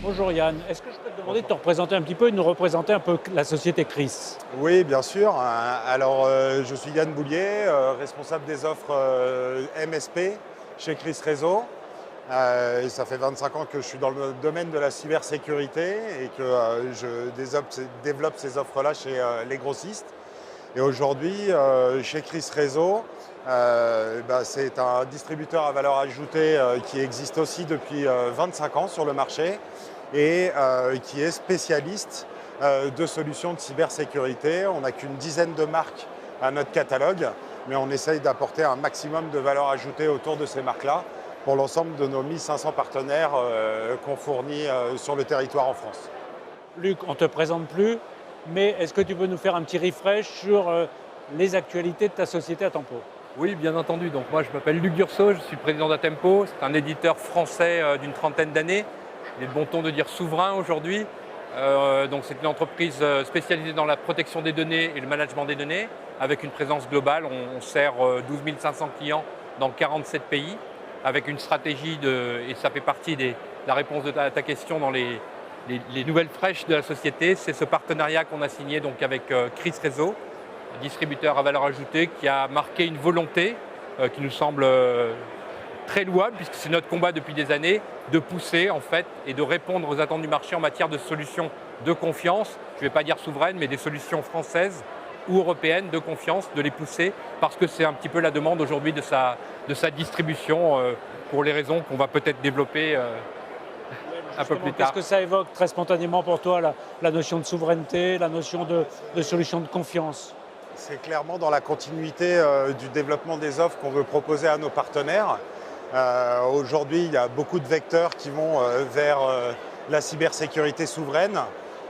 Bonjour Yann, est-ce que je peux te demander de te représenter un petit peu et de nous représenter un peu la société CRIS? Oui, bien sûr. Alors, je suis Yann Boulier, responsable des offres MSP chez CRIS Réseau. Et ça fait 25 ans que je suis dans le domaine de la cybersécurité et que développe ces offres-là chez les grossistes. Et aujourd'hui, chez CRIS Réseau, c'est un distributeur à valeur ajoutée qui existe aussi depuis 25 ans sur le marché et qui est spécialiste de solutions de cybersécurité. On n'a qu'une dizaine de marques à notre catalogue, mais on essaye d'apporter un maximum de valeur ajoutée autour de ces marques-là pour l'ensemble de nos 1500 partenaires qu'on fournit sur le territoire en France. Luc, on ne te présente plus, mais est-ce que tu peux nous faire un petit refresh sur les actualités de ta société à Tempo? Oui, bien entendu. Donc moi, je m'appelle Luc Dursault, je suis président d'Atempo. C'est un éditeur français d'une trentaine d'années. Il est de bon ton de dire souverain aujourd'hui. Donc c'est une entreprise spécialisée dans la protection des données et le management des données, avec une présence globale. On sert 12 500 clients dans 47 pays, avec une stratégie et ça fait partie de la réponse de ta question dans les nouvelles fraîches de la société. C'est ce partenariat qu'on a signé donc avec CRIS Réseau, distributeur à valeur ajoutée, qui a marqué une volonté qui nous semble très louable, puisque c'est notre combat depuis des années, de pousser en fait et de répondre aux attentes du marché en matière de solutions de confiance, je ne vais pas dire souveraines, mais des solutions françaises ou européennes de confiance, de les pousser, parce que c'est un petit peu la demande aujourd'hui de sa distribution, pour les raisons qu'on va peut-être développer un peu plus tard. Qu'est-ce que ça évoque très spontanément pour toi, la notion de souveraineté, la notion de solution de confiance? C'est clairement dans la continuité du développement des offres qu'on veut proposer à nos partenaires. Aujourd'hui, il y a beaucoup de vecteurs qui vont vers la cybersécurité souveraine,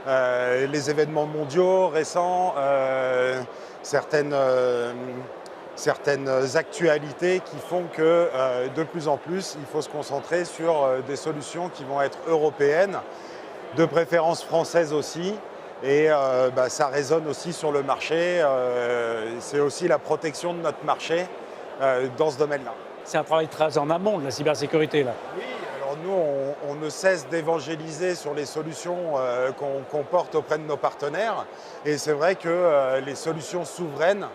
les événements mondiaux récents, certaines actualités qui font que de plus en plus, il faut se concentrer sur des solutions qui vont être européennes, de préférence françaises aussi. Et ça résonne aussi sur le marché. C'est aussi la protection de notre marché dans ce domaine-là. C'est un travail très en amont de la cybersécurité, là. Oui, alors nous, on ne cesse d'évangéliser sur les solutions qu'on porte auprès de nos partenaires. Et c'est vrai que les solutions souveraines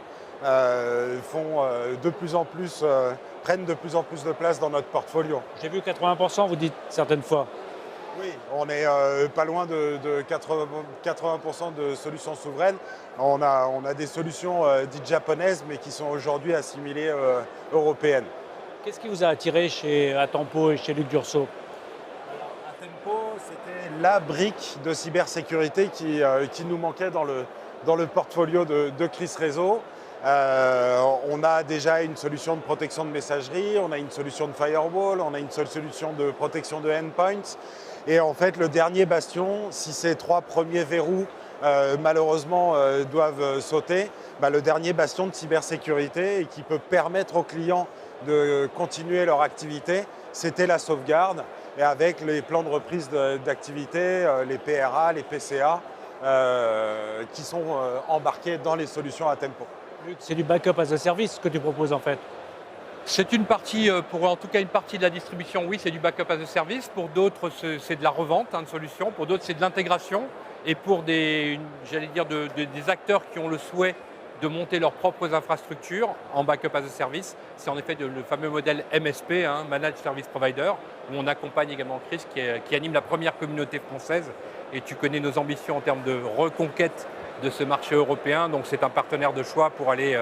prennent de plus en plus de place dans notre portfolio. J'ai vu 80%, vous dites certaines fois. Oui, on est pas loin de 80% de solutions souveraines. On a des solutions dites japonaises, mais qui sont aujourd'hui assimilées européennes. Qu'est-ce qui vous a attiré chez Atempo et chez Luc Dursault? Atempo, c'était la brique de cybersécurité qui nous manquait dans le portfolio de CRIS Réseau. On a déjà une solution de protection de messagerie, on a une solution de firewall, on a une solution de protection de endpoints. Et en fait, le dernier bastion, si ces trois premiers verrous malheureusement doivent sauter, le dernier bastion de cybersécurité et qui peut permettre aux clients de continuer leur activité, c'était la sauvegarde. Et avec les plans de reprise d'activité, les PRA, les PCA, qui sont embarqués dans les solutions Atempo. C'est du backup as a service que tu proposes en fait. C'est une partie, en tout cas une partie de la distribution, oui, c'est du backup as a service. Pour d'autres, c'est de la revente de solutions. Pour d'autres, c'est de l'intégration. Et pour des acteurs qui ont le souhait de monter leurs propres infrastructures en backup as a service, c'est en effet le fameux modèle MSP, Managed Service Provider, où on accompagne également CRIS, qui anime la première communauté française. Et tu connais nos ambitions en termes de reconquête de ce marché européen. Donc c'est un partenaire de choix pour aller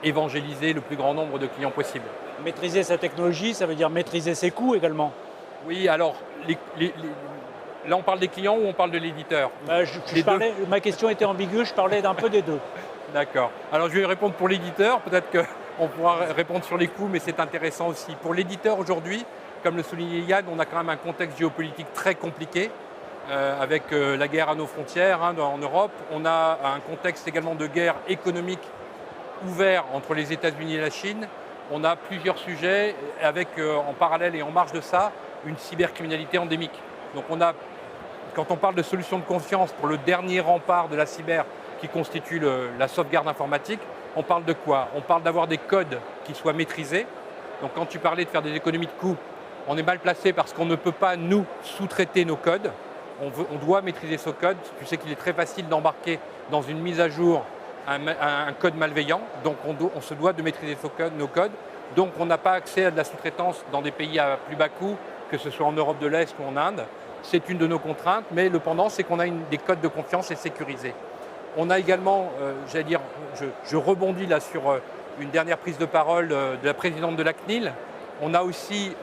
évangéliser le plus grand nombre de clients possible. Maîtriser sa technologie, ça veut dire maîtriser ses coûts également. Oui, alors là on parle des clients ou on parle de l'éditeur? Ma question était ambiguë, je parlais d'un peu des deux. D'accord. Alors je vais répondre pour l'éditeur, peut-être qu'on pourra répondre sur les coûts, mais c'est intéressant aussi. Pour l'éditeur aujourd'hui, comme le soulignait Yann, on a quand même un contexte géopolitique très compliqué, avec la guerre à nos frontières en Europe. On a un contexte également de guerre économique ouvert entre les États-Unis et la Chine. On a plusieurs sujets avec, en parallèle et en marge de ça, une cybercriminalité endémique. Donc quand on parle de solutions de confiance pour le dernier rempart de la cyber qui constitue la sauvegarde informatique, on parle de quoi? On parle d'avoir des codes qui soient maîtrisés. Donc quand tu parlais de faire des économies de coûts, on est mal placé parce qu'on ne peut pas, nous, sous-traiter nos codes. on doit maîtriser ce code. Tu sais qu'il est très facile d'embarquer dans une mise à jour un code malveillant, donc on se doit de maîtriser nos codes. Donc on n'a pas accès à de la sous-traitance dans des pays à plus bas coût, que ce soit en Europe de l'Est ou en Inde. C'est une de nos contraintes, mais le pendant, c'est qu'on a des codes de confiance et sécurisés. On a également, je rebondis là sur une dernière prise de parole de la présidente de la CNIL. On a aussi,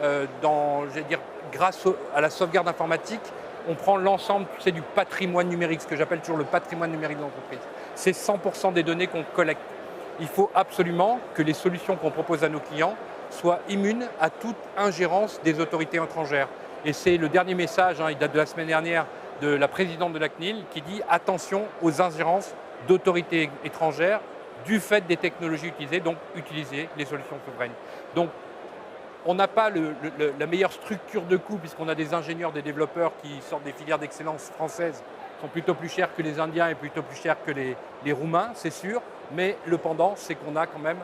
grâce à la sauvegarde informatique, on prend l'ensemble du patrimoine numérique, ce que j'appelle toujours le patrimoine numérique de l'entreprise. C'est 100% des données qu'on collecte. Il faut absolument que les solutions qu'on propose à nos clients soient immunes à toute ingérence des autorités étrangères. Et c'est le dernier message, il date de la semaine dernière, de la présidente de la CNIL qui dit attention aux ingérences d'autorités étrangères du fait des technologies utilisées, donc utiliser les solutions souveraines. Donc on n'a pas la meilleure structure de coût puisqu'on a des ingénieurs, des développeurs qui sortent des filières d'excellence françaises, sont plutôt plus chers que les Indiens et plutôt plus chers que les Roumains, c'est sûr, mais le pendant, c'est qu'on a quand même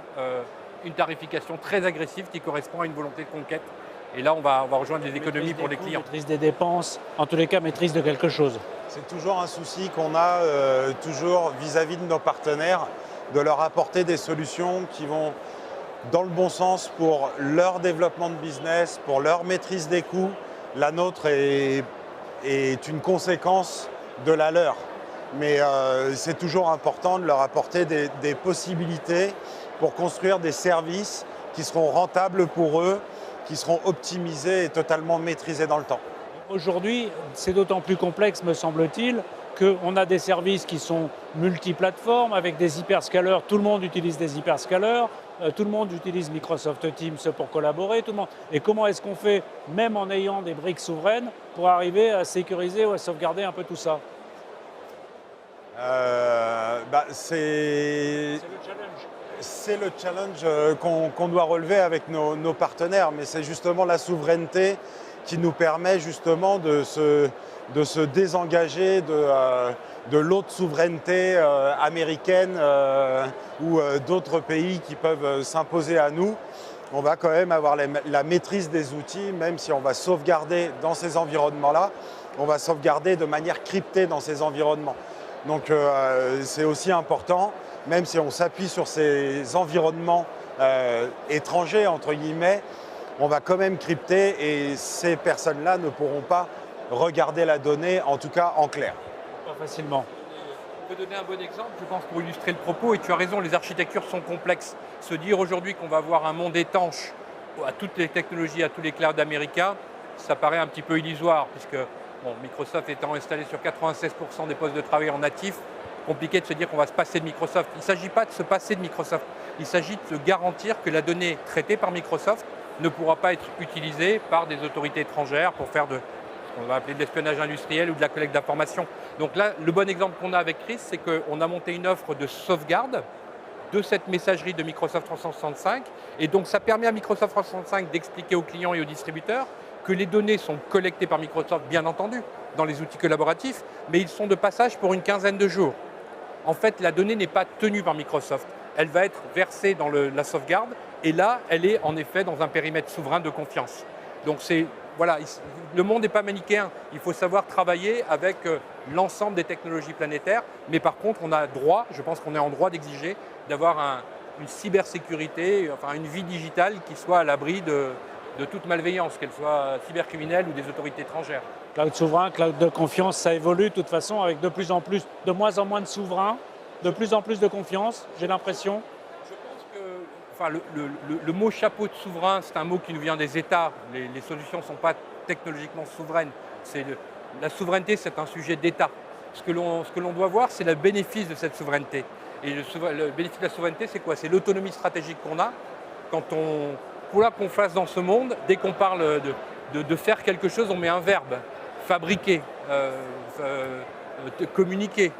une tarification très agressive qui correspond à une volonté de conquête. Et là, on va rejoindre les économies pour les clients. Maîtrise des dépenses, en tous les cas, maîtrise de quelque chose. C'est toujours un souci qu'on a toujours vis-à-vis de nos partenaires, de leur apporter des solutions qui vont dans le bon sens pour leur développement de business, pour leur maîtrise des coûts. La nôtre est une conséquence de la leur. Mais c'est toujours important de leur apporter des possibilités pour construire des services qui seront rentables pour eux, qui seront optimisés et totalement maîtrisés dans le temps. Aujourd'hui, c'est d'autant plus complexe, me semble-t-il, qu'on a des services qui sont multiplateformes avec des hyperscalers. Tout le monde utilise des hyperscalers, tout le monde utilise Microsoft Teams pour collaborer. Tout le monde. Et comment est-ce qu'on fait, même en ayant des briques souveraines, pour arriver à sécuriser ou à sauvegarder un peu tout ça ? C'est le challenge qu'on doit relever avec nos partenaires, mais c'est justement la souveraineté qui nous permet justement de se désengager de l'autre souveraineté américaine ou d'autres pays qui peuvent s'imposer à nous. On va quand même avoir la maîtrise des outils, même si on va sauvegarder dans ces environnements-là, on va sauvegarder de manière cryptée dans ces environnements. Donc c'est aussi important, même si on s'appuie sur ces environnements étrangers, entre guillemets, on va quand même crypter et ces personnes-là ne pourront pas regarder la donnée, en tout cas en clair. Pas facilement. Je peux donner un bon exemple, je pense, pour illustrer le propos, et tu as raison, les architectures sont complexes. Se dire aujourd'hui qu'on va avoir un monde étanche à toutes les technologies, à tous les clouds américains, ça paraît un petit peu illusoire, puisque Microsoft étant installé sur 96% des postes de travail en natif, compliqué de se dire qu'on va se passer de Microsoft. Il ne s'agit pas de se passer de Microsoft, il s'agit de garantir que la donnée traitée par Microsoft ne pourra pas être utilisée par des autorités étrangères pour faire de ce qu'on va appeler de l'espionnage industriel ou de la collecte d'informations. Donc là, le bon exemple qu'on a avec Chris, c'est qu'on a monté une offre de sauvegarde de cette messagerie de Microsoft 365, et donc ça permet à Microsoft 365 d'expliquer aux clients et aux distributeurs que les données sont collectées par Microsoft, bien entendu, dans les outils collaboratifs, mais ils sont de passage pour une quinzaine de jours. En fait, la donnée n'est pas tenue par Microsoft. Elle va être versée dans la sauvegarde, et là, elle est en effet dans un périmètre souverain de confiance. Donc voilà, le monde n'est pas manichéen. Il faut savoir travailler avec l'ensemble des technologies planétaires, mais par contre, on a droit, je pense qu'on est en droit d'exiger, d'avoir une cybersécurité, enfin une vie digitale qui soit à l'abri de toute malveillance, qu'elle soit cybercriminelle ou des autorités étrangères. Cloud souverain, cloud de confiance, ça évolue de toute façon avec de moins en moins de souverains, de plus en plus de confiance, j'ai l'impression. Je pense que le mot chapeau de souverain, c'est un mot qui nous vient des États. Les solutions ne sont pas technologiquement souveraines. La souveraineté, c'est un sujet d'État. Ce que l'on doit voir, c'est le bénéfice de cette souveraineté. Et le bénéfice de la souveraineté, c'est quoi? C'est l'autonomie stratégique qu'on a quand quoi qu'on fasse dans ce monde, dès qu'on parle de faire quelque chose, on met un verbe. Fabriquer, communiquer.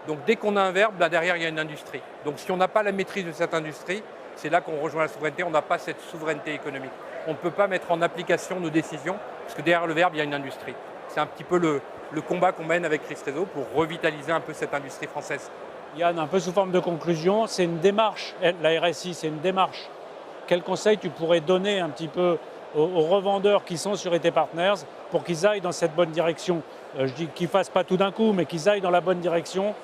Donc dès qu'on a un verbe, derrière il y a une industrie. Donc si on n'a pas la maîtrise de cette industrie, c'est là qu'on rejoint la souveraineté, on n'a pas cette souveraineté économique. On ne peut pas mettre en application nos décisions, parce que derrière le verbe, il y a une industrie. C'est un petit peu le combat qu'on mène avec Chris Réseau pour revitaliser un peu cette industrie française. Yann, un peu sous forme de conclusion, c'est une démarche, la RSI, c'est une démarche. Quel conseil tu pourrais donner un petit peu aux revendeurs qui sont sur ET Partners pour qu'ils aillent dans cette bonne direction. Je dis qu'ils ne fassent pas tout d'un coup, mais qu'ils aillent dans la bonne direction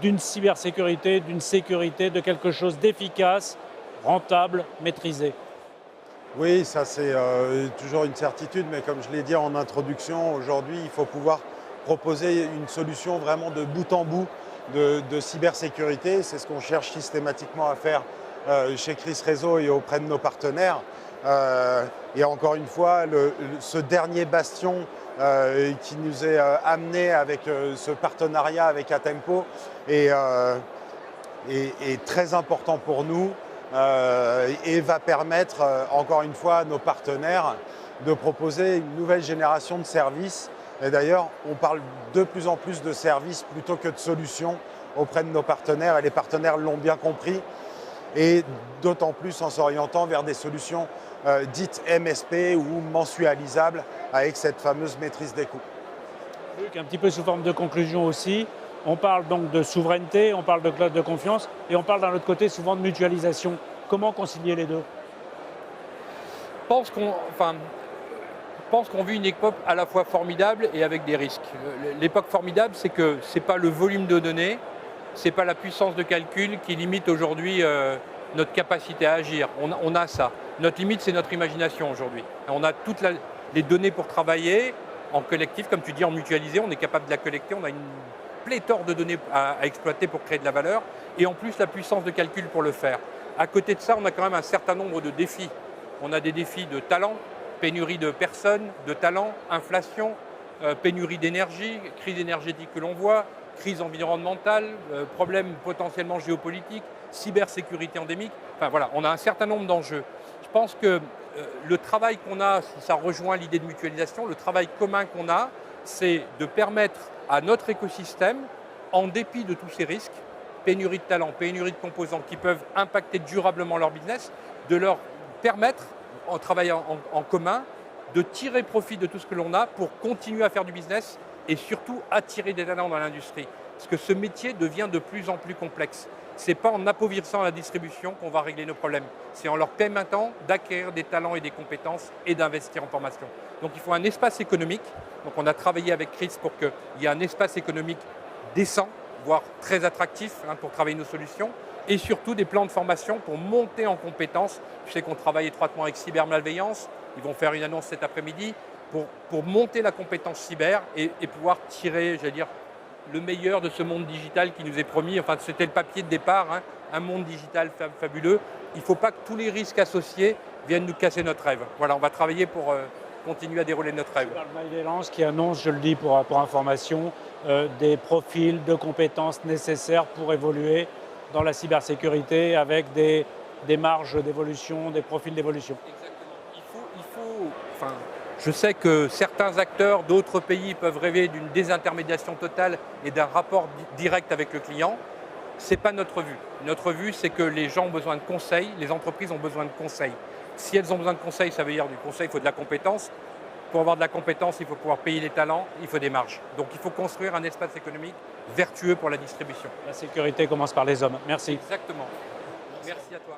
d'une cybersécurité, d'une sécurité, de quelque chose d'efficace, rentable, maîtrisé. Oui, ça c'est toujours une certitude, mais comme je l'ai dit en introduction, aujourd'hui il faut pouvoir proposer une solution vraiment de bout en bout de cybersécurité. C'est ce qu'on cherche systématiquement à faire chez Chryse Réseau et auprès de nos partenaires. Et encore une fois, ce dernier bastion qui nous est amené avec ce partenariat avec Atempo est très important pour nous et va permettre encore une fois à nos partenaires de proposer une nouvelle génération de services. Et d'ailleurs, on parle de plus en plus de services plutôt que de solutions auprès de nos partenaires et les partenaires l'ont bien compris et d'autant plus en s'orientant vers des solutions dites MSP ou mensualisables avec cette fameuse maîtrise des coûts. Luc, un petit peu sous forme de conclusion aussi, on parle donc de souveraineté, on parle de cloud de confiance et on parle d'un autre côté souvent de mutualisation. Comment concilier les deux? Je pense qu'on vit une époque à la fois formidable et avec des risques. L'époque formidable, c'est que ce n'est pas le volume de données, ce n'est pas la puissance de calcul qui limite aujourd'hui notre capacité à agir. On a ça. Notre limite, c'est notre imagination aujourd'hui. On a toutes les données pour travailler en collectif, comme tu dis, en mutualisé, on est capable de la collecter, on a une pléthore de données à exploiter pour créer de la valeur, et en plus la puissance de calcul pour le faire. À côté de ça, on a quand même un certain nombre de défis. On a des défis de talent, pénurie de personnes, de talents, inflation, pénurie d'énergie, crise énergétique que l'on voit, crise environnementale, problèmes potentiellement géopolitiques, cybersécurité endémique. Enfin voilà, on a un certain nombre d'enjeux. Je pense que le travail qu'on a, si ça rejoint l'idée de mutualisation, le travail commun qu'on a, c'est de permettre à notre écosystème, en dépit de tous ces risques, pénurie de talents, pénurie de composants qui peuvent impacter durablement leur business, de leur permettre, en travaillant en commun, de tirer profit de tout ce que l'on a pour continuer à faire du business et surtout attirer des talents dans l'industrie. Parce que ce métier devient de plus en plus complexe. Ce n'est pas en appauvrissant la distribution qu'on va régler nos problèmes. C'est en leur permettant d'acquérir des talents et des compétences et d'investir en formation. Donc il faut un espace économique. Donc on a travaillé avec Chris pour qu'il y ait un espace économique décent, voire très attractif pour travailler nos solutions. Et surtout des plans de formation pour monter en compétences. Je sais qu'on travaille étroitement avec Cybermalveillance. Ils vont faire une annonce cet après-midi pour monter la compétence cyber et pouvoir tirer, j'allais dire, le meilleur de ce monde digital qui nous est promis. Enfin, c'était le papier de départ, un monde digital fabuleux. Il ne faut pas que tous les risques associés viennent nous casser notre rêve. Voilà, on va travailler pour continuer à dérouler notre rêve. Cybermalveillance qui annonce, je le dis pour information, des profils de compétences nécessaires pour évoluer dans la cybersécurité avec des marges d'évolution, des profils d'évolution. Exactement. Je sais que certains acteurs d'autres pays peuvent rêver d'une désintermédiation totale et d'un rapport direct avec le client. Ce n'est pas notre vue. Notre vue, c'est que les gens ont besoin de conseils, les entreprises ont besoin de conseils. Si elles ont besoin de conseils, ça veut dire du conseil, il faut de la compétence. Pour avoir de la compétence, il faut pouvoir payer les talents, il faut des marges. Donc il faut construire un espace économique vertueux pour la distribution. La sécurité commence par les hommes. Merci. Exactement. Merci à toi.